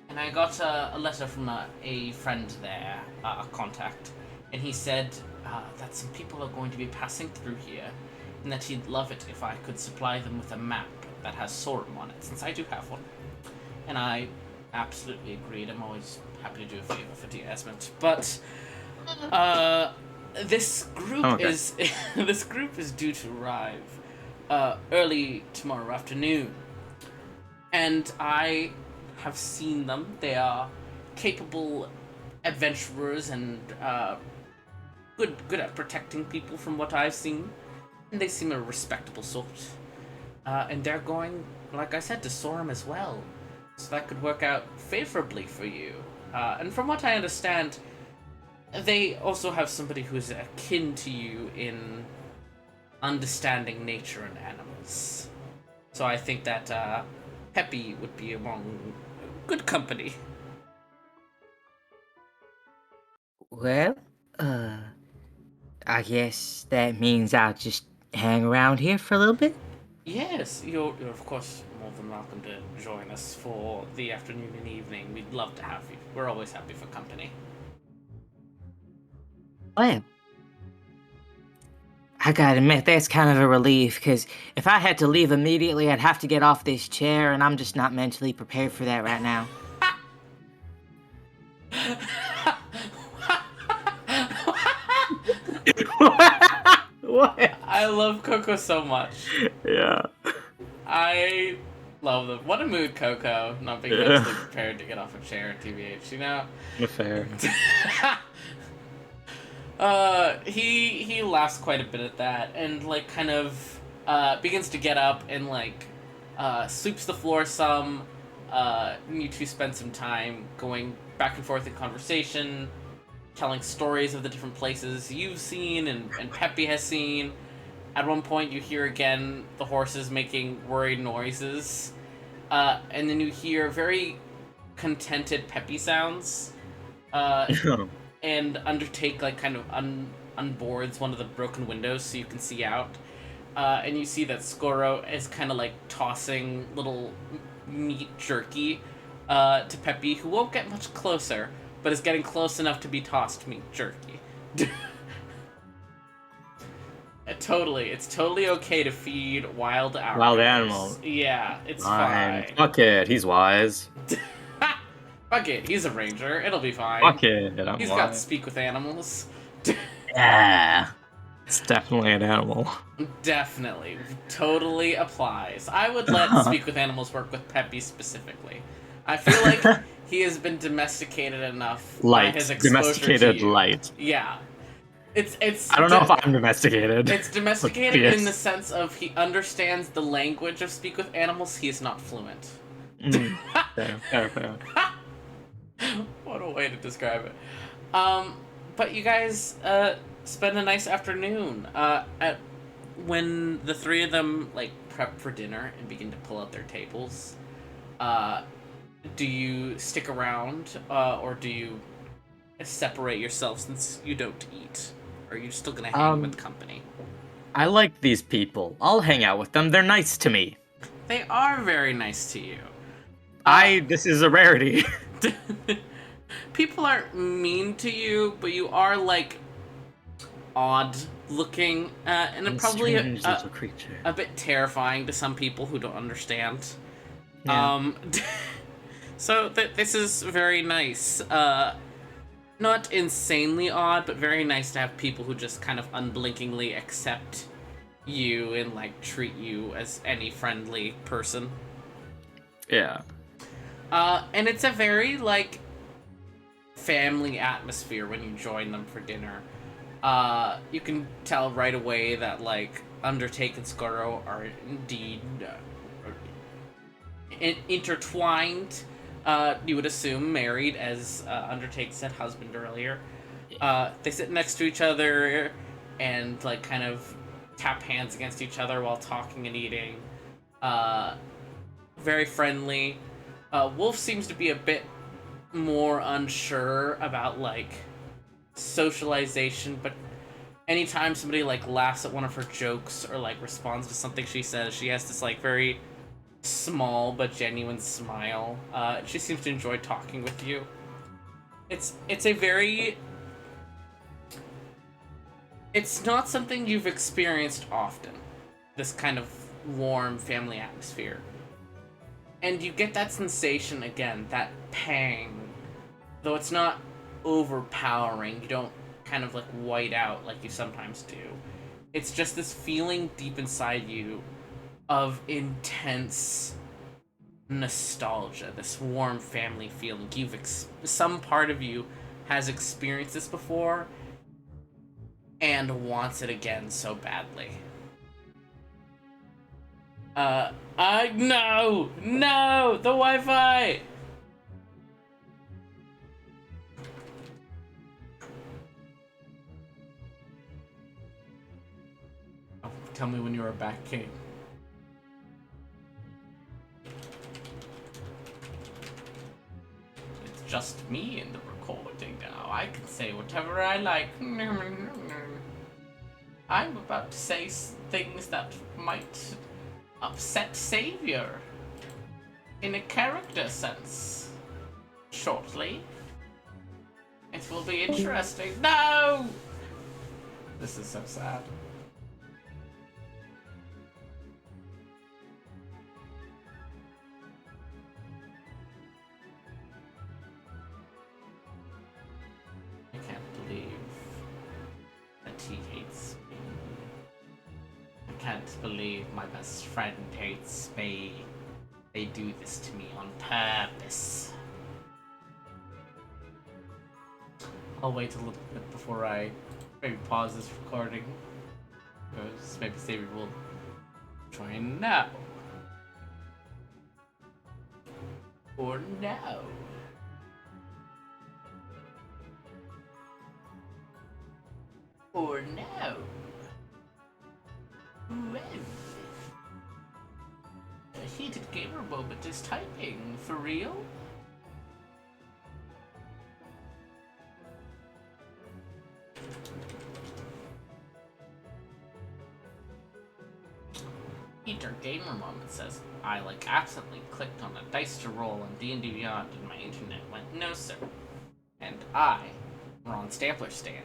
and I got a letter from a friend there, a contact, and he said that some people are going to be passing through here, and that he'd love it if I could supply them with a map that has Sorum on it, since I do have one. And I absolutely agreed. I'm always happy to do a favor for Desmond. But this group is this group is due to arrive early tomorrow afternoon, and I have seen them. They are capable adventurers and good at protecting people from what I've seen, and they seem a respectable sort. And they're going, like I said, to Sorum as well, so that could work out favorably for you. And from what I understand, they also have somebody who's akin to you in understanding nature and animals. So I think that Peppy would be among good company. well, I guess that means I'll just hang around here for a little bit. Yes, you're of course more than welcome to join us for the afternoon and evening. We'd love to have you. We're always happy for company. Well, I gotta admit, that's kind of a relief, because if I had to leave immediately, I'd have to get off this chair, and I'm just not mentally prepared for that right now. What? I love Coco so much. Yeah. I love them. What a mood, Coco. Not being Yeah. mentally prepared to get off a chair, TBH, you know? Fair. He laughs quite a bit at that, and like kind of begins to get up and like sweeps the floor some. You two spend some time going back and forth in conversation, telling stories of the different places you've seen and Peppy has seen. At one point, you hear again the horses making worried noises, and then you hear very contented Peppy sounds. and Undertake like kind of unboards one of the broken windows so you can see out. And you see that Skoro is kind of like tossing little meat jerky to Peppy, who won't get much closer, but is getting close enough to be tossed meat jerky. Totally, it's totally okay to feed wild animals. Wild animals. Yeah, it's fine. Fuck it, he's wise. Fuck it, he's a ranger. It'll be fine. Fuck it, I'm He's wise. got to speak with animals. Yeah. It's definitely an animal. Definitely. Totally applies. I would let speak with animals work with Peppy specifically. I feel like he has been domesticated enough by his exposure Domesticated to you. light. Yeah. It's I don't know if I'm domesticated. It's domesticated Yes. in the sense of he understands the language of speak with animals, he is not fluent. Fair. What a way to describe it. But you guys spend a nice afternoon. When the three of them like prep for dinner and begin to pull out their tables, do you stick around or do you separate yourself since you don't eat? Or are you still gonna hang with company? I like these people. I'll hang out with them. They're nice to me. They are very nice to you. This is a rarity. People aren't mean to you, but you are like odd looking and probably little creature. a bit terrifying to some people who don't understand. Yeah. So this is very nice. Not insanely odd, but very nice to have people who just kind of unblinkingly accept you and like treat you as any friendly person. Yeah. And it's a very like family atmosphere when you join them for dinner. You can tell right away that like Undertake and Skoro are indeed intertwined. You would assume married, as Undertake said husband earlier. They sit next to each other and like kind of tap hands against each other while talking and eating. Very friendly. Wolf seems to be a bit more unsure about like socialization, but anytime somebody like laughs at one of her jokes or like responds to something she says, she has this like very small but genuine smile. She seems to enjoy talking with you. It's a very... It's not something you've experienced often, this kind of warm family atmosphere. And you get that sensation again, that pang. Though it's not overpowering, you don't kind of like white out like you sometimes do. It's just this feeling deep inside you of intense nostalgia, this warm family feeling. Some part of you has experienced this before and wants it again so badly. No, the Wi-Fi! Oh, tell me when you are back, Kate. It's just me in the recording now. I can say whatever I like. I'm about to say things that might upset Savior in a character sense shortly. It will be interesting. No! This is so sad. I can't believe that he hates me. I can't believe my best friend hates me. They do this to me on purpose. I'll wait a little bit before I maybe pause this recording. Because maybe Savior will join now. Or now. Or no. Well, a heated gamer moment is typing. For real? Peter Gamer Moment says, I absently clicked on a dice to roll on D&D Beyond and my internet went no sir. And I, Ron Stampler Stan,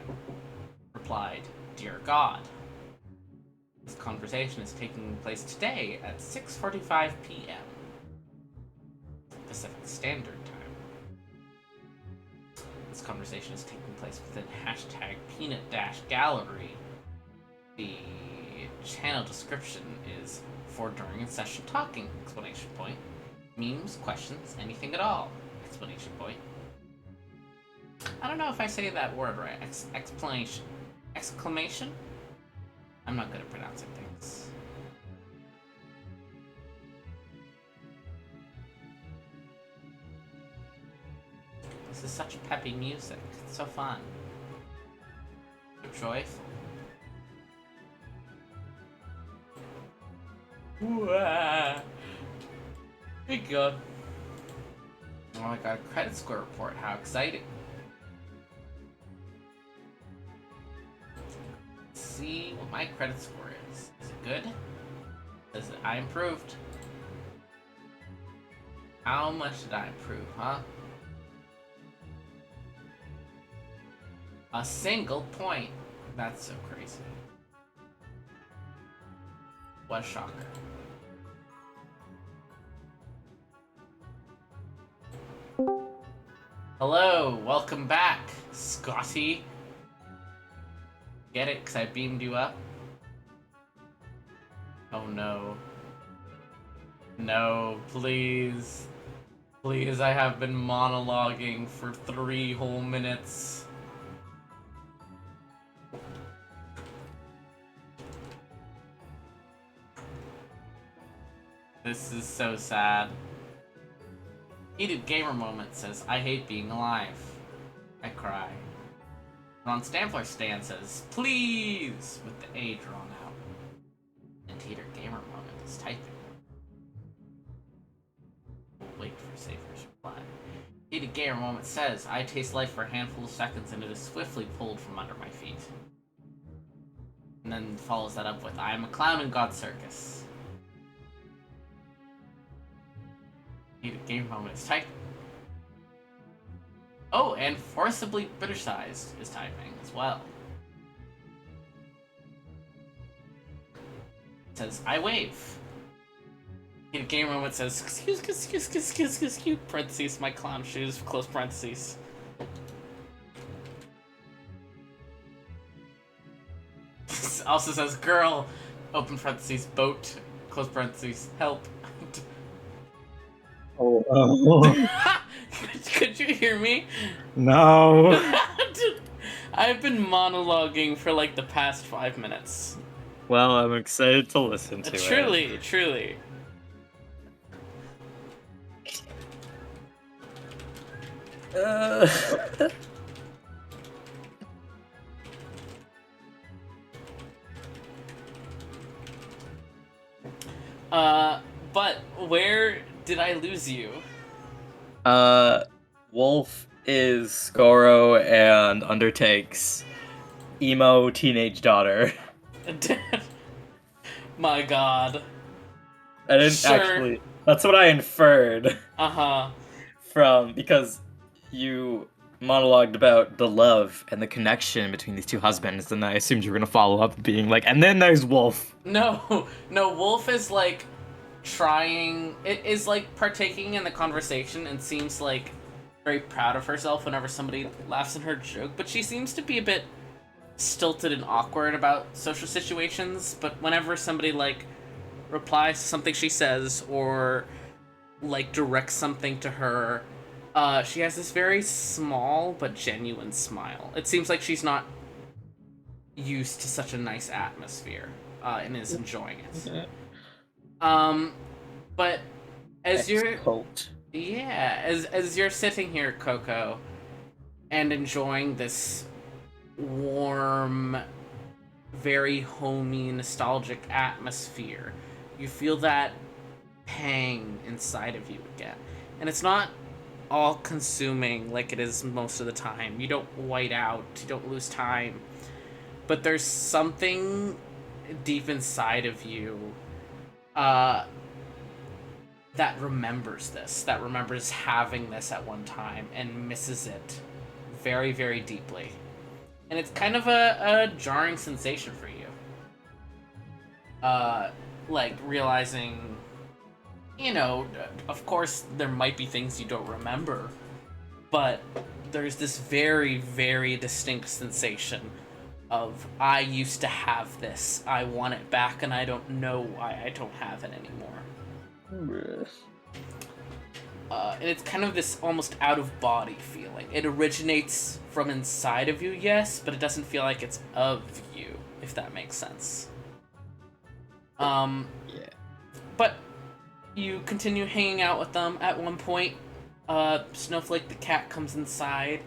replied, Dear God. This conversation is taking place today at 6:45 p.m. Pacific Standard Time. This conversation is taking place within hashtag peanut-gallery. The channel description is for during session talking, exclamation point. Memes, questions, anything at all, exclamation point. I don't know if I say that word right. Explanation. Exclamation? I'm not good at pronouncing things. This is such peppy music. It's so fun. So joyful. Hey God. Oh, I got a credit score report. How exciting. Let's see what my credit score is. Is it good? Says it I improved. How much did I improve, huh? A single point. That's so crazy. What a shocker. Hello, welcome back, Scotty. Get it? Because I beamed you up? Oh no. No, please. Please, I have been monologuing for 3 whole minutes. This is so sad. Heated Gamer Moment says, I hate being alive. I cry. Ron Stampler Stan says, please, with the A drawn out. And Heated Gamer Moment is typing. We'll wait for Safer's reply. Heated Gamer Moment says, I taste life for a handful of seconds and it is swiftly pulled from under my feet. And then follows that up with, I am a clown in God's circus. Heated Gamer Moment is typing. Oh, and Forcibly British-sized is typing as well. It says, I wave. Heated Gamer Moment says, excuse, parentheses, my clown shoes, close parentheses. Also says, girl, open parentheses, boat, close parentheses, help. Oh. Could you hear me? No. I've been monologuing for like the past 5 minutes. Well, I'm excited to listen to Truly, it. truly. But where did I lose you? Wolf is Scoro and Undertake's emo teenage daughter. My god. I didn't Sure. actually. That's what I inferred Uh-huh. from, because you monologued about the love and the connection between these two husbands, and I assumed you were gonna follow up being like, and then there's Wolf. No, Wolf is like trying, it is like partaking in the conversation and seems like very proud of herself whenever somebody laughs at her joke, but she seems to be a bit stilted and awkward about social situations, but whenever somebody like replies to something she says or like directs something to her, she has this very small but genuine smile. It seems like she's not used to such a nice atmosphere and is enjoying it. But as you're as you're sitting here, Coco, and enjoying this warm, very homey, nostalgic atmosphere, you feel that pang inside of you again. And it's not all consuming like it is most of the time. You don't white out, you don't lose time. But there's something deep inside of you uh, that remembers this, that remembers having this at one time and misses it very, very deeply. And it's kind of a jarring sensation for you. Like realizing, of course there might be things you don't remember, but there's this very, very distinct sensation of, I used to have this, I want it back, and I don't know why I don't have it anymore. And it's kind of this almost out-of-body feeling. It originates from inside of you, yes, but it doesn't feel like it's of you, if that makes sense. Yeah. But you continue hanging out with them. At one point, Snowflake the cat comes inside.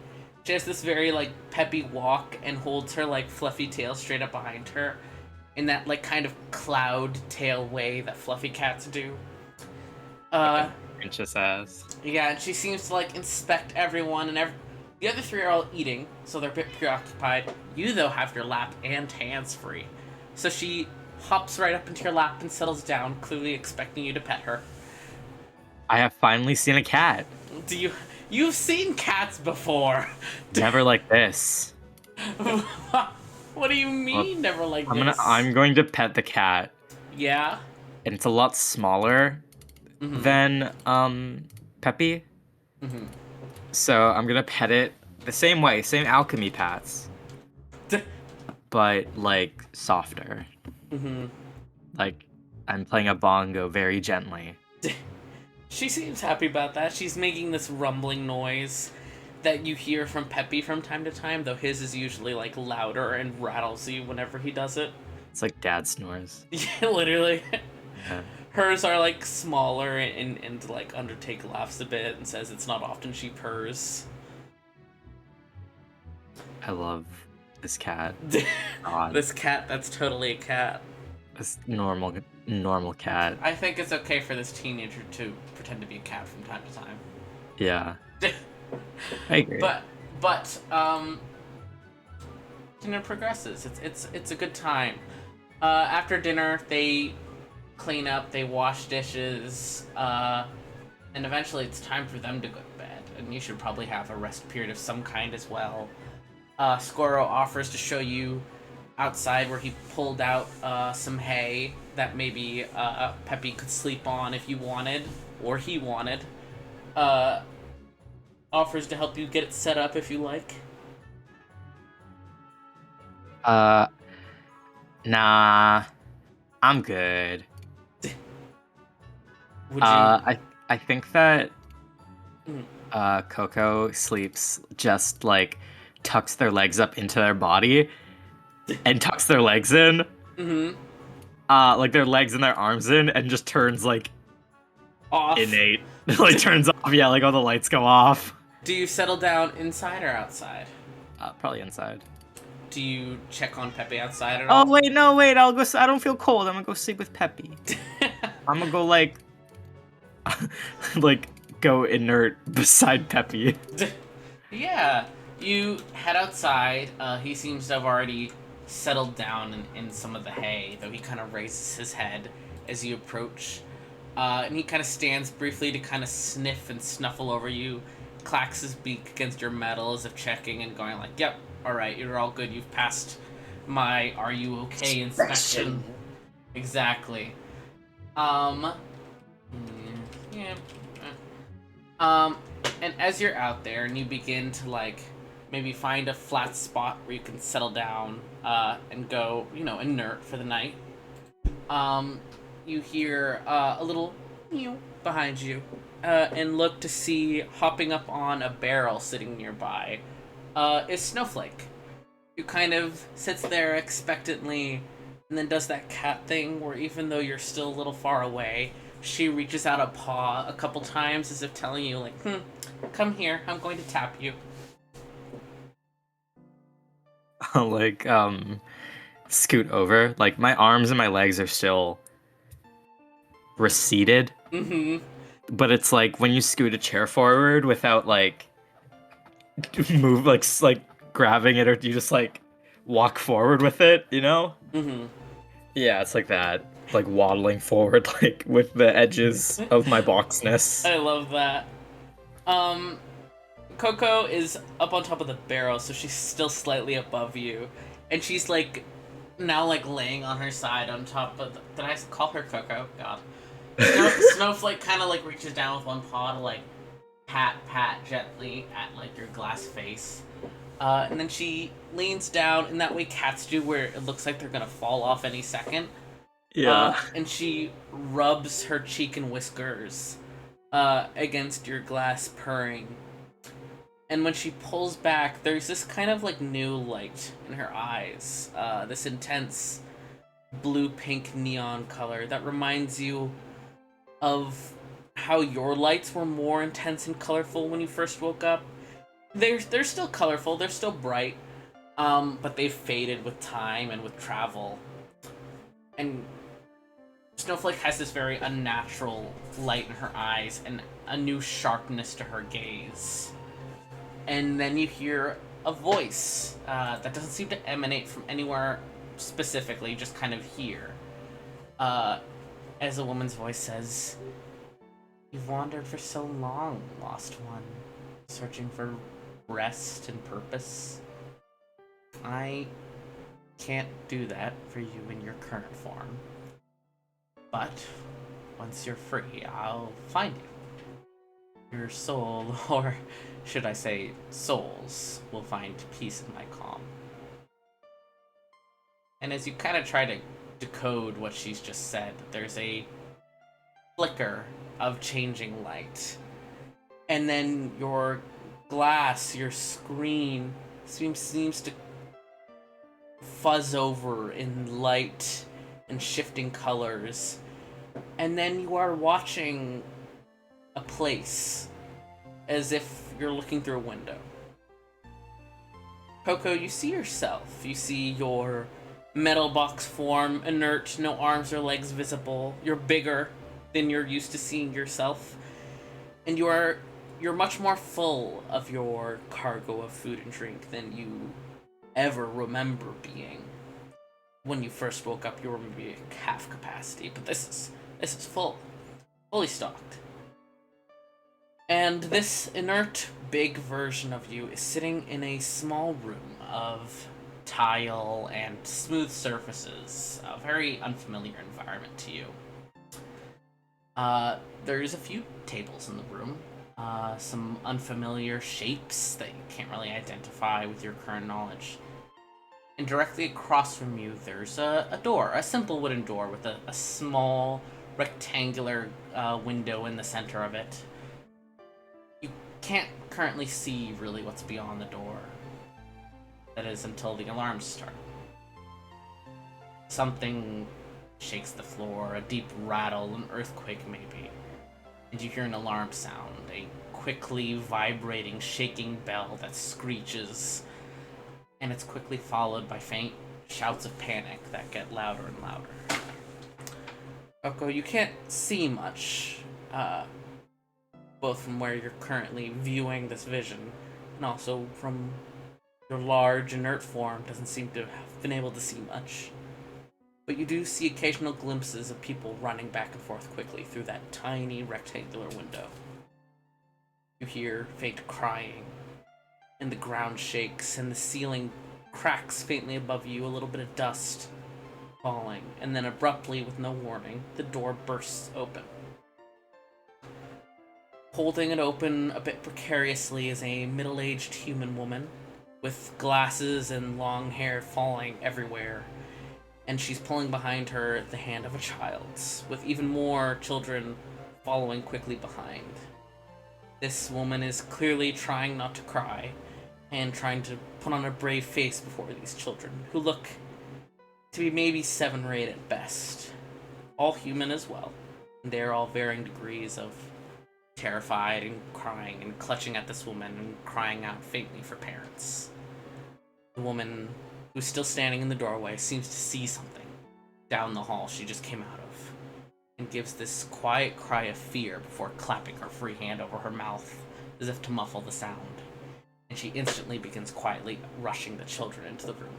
She has this very, like, peppy walk and holds her, like, fluffy tail straight up behind her in that, like, kind of cloud tail way that fluffy cats do. Princess ass. Yeah, and she seems to, like, inspect everyone, and the other three are all eating, so they're a bit preoccupied. You, though, have your lap and hands free. So she hops right up into your lap and settles down, clearly expecting you to pet her. I have finally seen a cat. You've seen cats before. Never like this. What do you mean, never like this? I'm going to pet the cat. Yeah? And it's a lot smaller than Peppy. Mm-hmm. So I'm gonna pet it the same way, same alchemy pats. But like softer. Mm-hmm. Like I'm playing a bongo very gently. She seems happy about that. She's making this rumbling noise that you hear from Peppy from time to time, though his is usually like louder and rattles you whenever he does it. It's like dad snores. Yeah, literally. Yeah. Hers are like smaller and like Undertake laughs a bit and says it's not often she purrs. I love this cat. God. This cat, that's totally a cat. This normal cat. I think it's okay for this teenager to pretend to be a cat from time to time. Yeah. I agree. But dinner progresses. It's a good time. After dinner, they clean up, they wash dishes, and eventually it's time for them to go to bed. And you should probably have a rest period of some kind as well. Skoro offers to show you outside where he pulled out some hay that maybe Peppy could sleep on if you wanted, or he wanted. Offers to help you get it set up if you like. Nah. I'm good. Would you? I think that Coco sleeps just like tucks their legs up into their body and tucks their legs in. Mm-hmm. Like their legs and their arms in, and just turns like Off. innate. Like turns off, yeah, like all the lights go off. Do you settle down inside or outside? Probably inside. Do you check on Pepe outside at all? Oh wait, no, wait, I'll go. I don't feel cold. I'm gonna go sleep with Peppy. I'm gonna go like go inert beside Peppy. Yeah, you head outside. He seems to have already settled down in some of the hay, though he kind of raises his head as you approach. And he kind of stands briefly to kind of sniff and snuffle over you, clacks his beak against your metal as if checking and going like, yep, alright, you're all good. You've passed my are you okay inspection. Exactly. Yeah. And as you're out there and you begin to like maybe find a flat spot where you can settle down and go, inert for the night, you hear a little mew behind you and look to see hopping up on a barrel sitting nearby is Snowflake, who kind of sits there expectantly and then does that cat thing where even though you're still a little far away, she reaches out a paw a couple times as if telling you, like, come here, I'm going to tap you. Like, scoot over. Like, my arms and my legs are still receded. Mm-hmm. But it's like when you scoot a chair forward without, like, move, like grabbing it, or you just, like, walk forward with it, you know? Mm-hmm. Yeah, it's like that. like waddling forward, like with the edges of my boxness. I love that. Um, Coco is up on top of the barrel, so she's still slightly above you, and she's like now like laying on her side on top of. Did I call her Coco? God. Snowflake kind of like reaches down with one paw to like pat gently at like your glass face, and then she leans down in that way cats do, where it looks like they're gonna fall off any second. Yeah. And she rubs her cheek and whiskers against your glass, purring. And when she pulls back, there's this kind of like new light in her eyes. This intense blue-pink neon color that reminds you of how your lights were more intense and colorful when you first woke up. They're still colorful, they're still bright, but they've faded with time and with travel. And Snowflake has this very unnatural light in her eyes and a new sharpness to her gaze. And then you hear a voice that doesn't seem to emanate from anywhere specifically, just kind of here. As a woman's voice says, "You've wandered for so long, lost one, searching for rest and purpose. I can't do that for you in your current form. But once you're free, I'll find you. Your soul, or should I say souls, will find peace in my calm." And as you kind of try to decode what she's just said, there's a flicker of changing light. And then your glass, your screen, seems to fuzz over in light and shifting colors. And then you are watching a place as if you're looking through a window. Coco, you see yourself. You see your metal box form, inert, no arms or legs visible. You're bigger than you're used to seeing yourself. And you're much more full of your cargo of food and drink than you ever remember being. When you first woke up, you were maybe half capacity, but this is full, fully stocked. And this inert, big version of you is sitting in a small room of tile and smooth surfaces, a very unfamiliar environment to you. There's a few tables in the room, some unfamiliar shapes that you can't really identify with your current knowledge. And directly across from you, there's a door, a simple wooden door with a small rectangular window in the center of it. You can't currently see really what's beyond the door. That is until the alarms start. Something shakes the floor, a deep rattle, an earthquake maybe. And you hear an alarm sound, a quickly vibrating, shaking bell that screeches. And it's quickly followed by faint shouts of panic that get louder and louder. Coco, you can't see much, both from where you're currently viewing this vision, and also from your large, inert form doesn't seem to have been able to see much. But you do see occasional glimpses of people running back and forth quickly through that tiny, rectangular window. You hear faint crying, and the ground shakes, and the ceiling cracks faintly above you, a little bit of dust falling, and then abruptly, with no warning, the door bursts open. Holding it open a bit precariously is a middle-aged human woman, with glasses and long hair falling everywhere, and she's pulling behind her the hand of a child, with even more children following quickly behind. This woman is clearly trying not to cry, and trying to put on a brave face before these children, who look to be maybe 7 or 8 at best. All human as well. And they're all varying degrees of terrified and crying and clutching at this woman and crying out faintly for parents. The woman, who's still standing in the doorway, seems to see something down the hall she just came out of, and gives this quiet cry of fear before clapping her free hand over her mouth as if to muffle the sound. And she instantly begins quietly rushing the children into the room.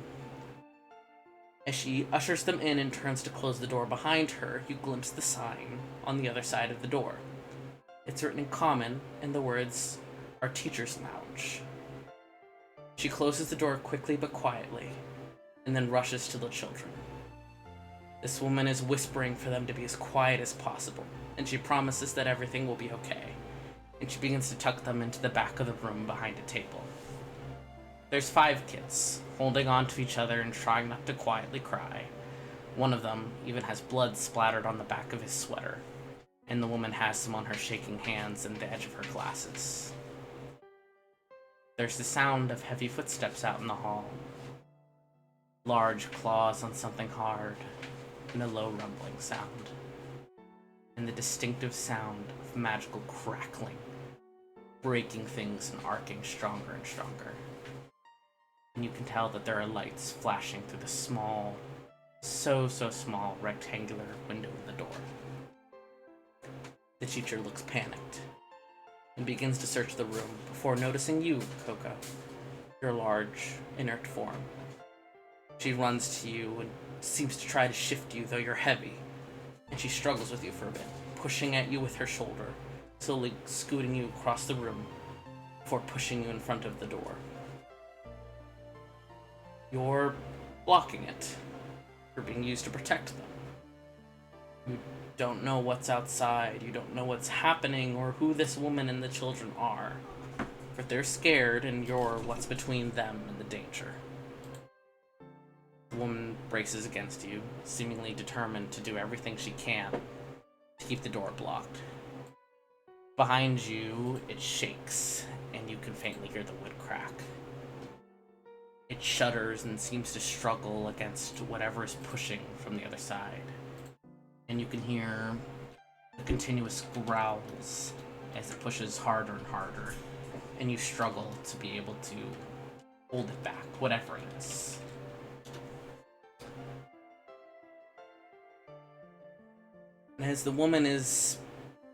As she ushers them in and turns to close the door behind her, you glimpse the sign on the other side of the door. It's written in common, and the words are Teacher's Lounge. She closes the door quickly but quietly, and then rushes to the children. This woman is whispering for them to be as quiet as possible, and she promises that everything will be okay, and she begins to tuck them into the back of the room behind a table. There's 5 kids, holding on to each other and trying not to quietly cry. One of them even has blood splattered on the back of his sweater, and the woman has some on her shaking hands and the edge of her glasses. There's the sound of heavy footsteps out in the hall, large claws on something hard, and a low rumbling sound, and the distinctive sound of magical crackling, breaking things and arcing stronger and stronger. And you can tell that there are lights flashing through the small, so small rectangular window in the door. The teacher looks panicked and begins to search the room before noticing you, Coco, your large, inert form. She runs to you and seems to try to shift you, though you're heavy, and she struggles with you for a bit, pushing at you with her shoulder, slowly scooting you across the room before pushing you in front of the door. You're blocking it. You're being used to protect them. You don't know what's outside, you don't know what's happening or who this woman and the children are, but they're scared and you're what's between them and the danger. The woman braces against you, seemingly determined to do everything she can to keep the door blocked. Behind you, it shakes, and you can faintly hear the wood crack. It shudders and seems to struggle against whatever is pushing from the other side. And you can hear the continuous growls as it pushes harder and harder, and you struggle to be able to hold it back, whatever it is. And as the woman is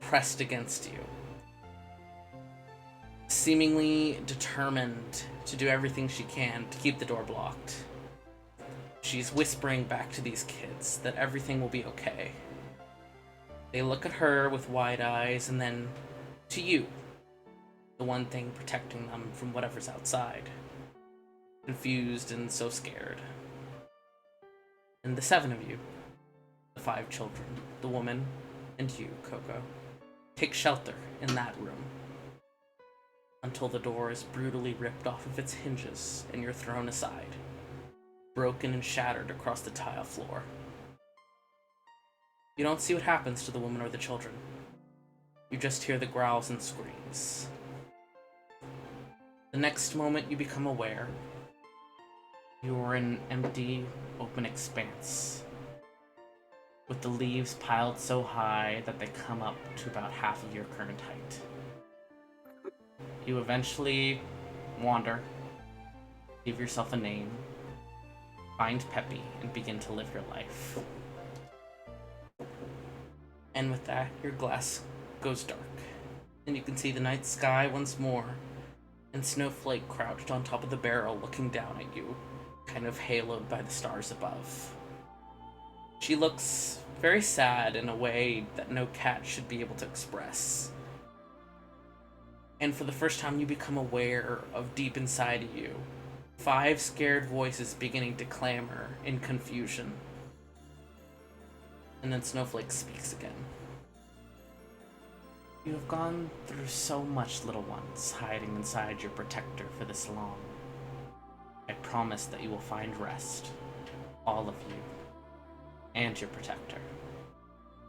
pressed against you, seemingly determined to do everything she can to keep the door blocked, she's whispering back to these kids that everything will be okay. They look at her with wide eyes and then to you, the one thing protecting them from whatever's outside, confused and so scared. And the 7 of you, the 5 children, the woman, and you, Coco, take shelter in that room until the door is brutally ripped off of its hinges and you're thrown aside, broken and shattered across the tile floor. You don't see what happens to the woman or the children. You just hear the growls and screams. The next moment you become aware, you are in an empty, open expanse, with the leaves piled so high that they come up to about half of your current height. You eventually wander, give yourself a name, find Peppy, and begin to live your life. And with that, your glass goes dark, and you can see the night sky once more, and Snowflake crouched on top of the barrel looking down at you, kind of haloed by the stars above. She looks very sad in a way that no cat should be able to express. And for the first time, you become aware of deep inside of you 5 scared voices beginning to clamor in confusion. And then Snowflake speaks again. You have gone through so much, little ones, hiding inside your protector for this long. I promise that you will find rest, all of you, and your protector.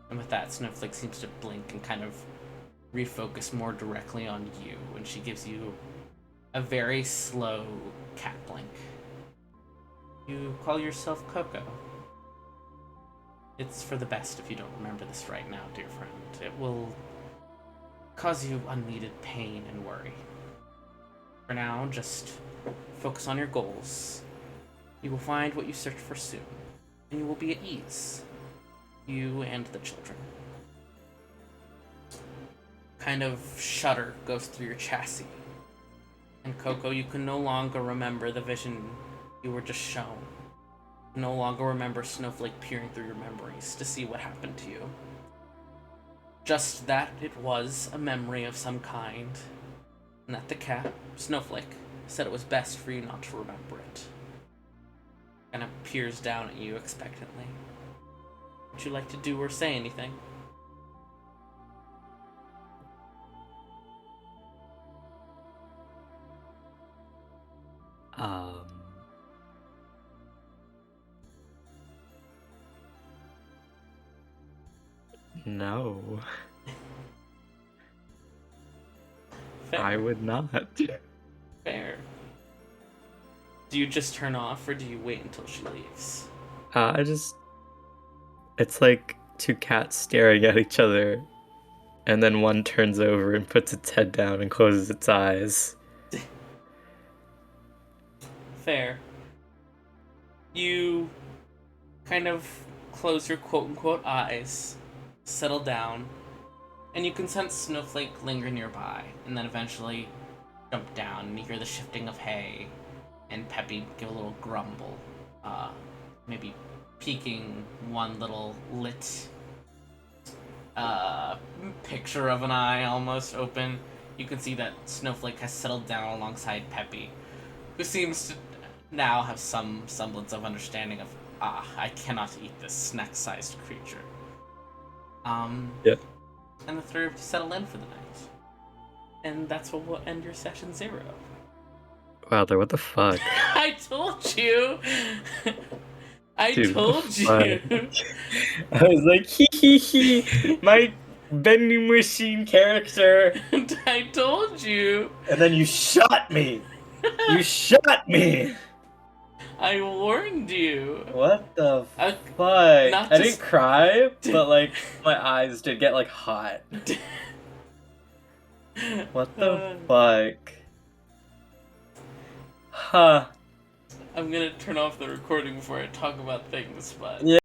And with that, Snowflake seems to blink and kind of refocus more directly on you, and she gives you a very slow cat blink. You call yourself Coco. It's for the best if you don't remember this right now, dear friend. It will cause you unneeded pain and worry. For now, just focus on your goals. You will find what you search for soon, and you will be at ease. You and the children. Kind of shudder goes through your chassis. And Coco, you can no longer remember the vision you were just shown. No longer remember Snowflake peering through your memories to see what happened to you. Just that it was a memory of some kind, and that the cat, Snowflake, said it was best for you not to remember it. Kind of peers down at you expectantly. Would you like to do or say anything? Um, no, Fair. I would not. Fair. Do you just turn off, or do you wait until she leaves? It's like two cats staring at each other, and then one turns over and puts its head down and closes its eyes. Fair. You kind of close your quote-unquote eyes, settle down, and you can sense Snowflake linger nearby, and then eventually jump down, and you hear the shifting of hay, and Peppy give a little grumble, maybe peeking one little lit picture of an eye almost open. You can see that Snowflake has settled down alongside Peppy, who seems to now have some semblance of understanding of, I cannot eat this snack-sized creature. Yeah. And the three of you settle in for the night. And that's what will end your session 0. Wow, what the fuck? I told you! I Dude, told you! I was like, hee, my vending machine character. I told you! And then you shot me. You shot me. I warned you! What the I- fuck? not I just- didn't cry, but like my eyes did get like hot. What the fuck? Huh. I'm gonna turn off the recording before I talk about things, but... Yeah.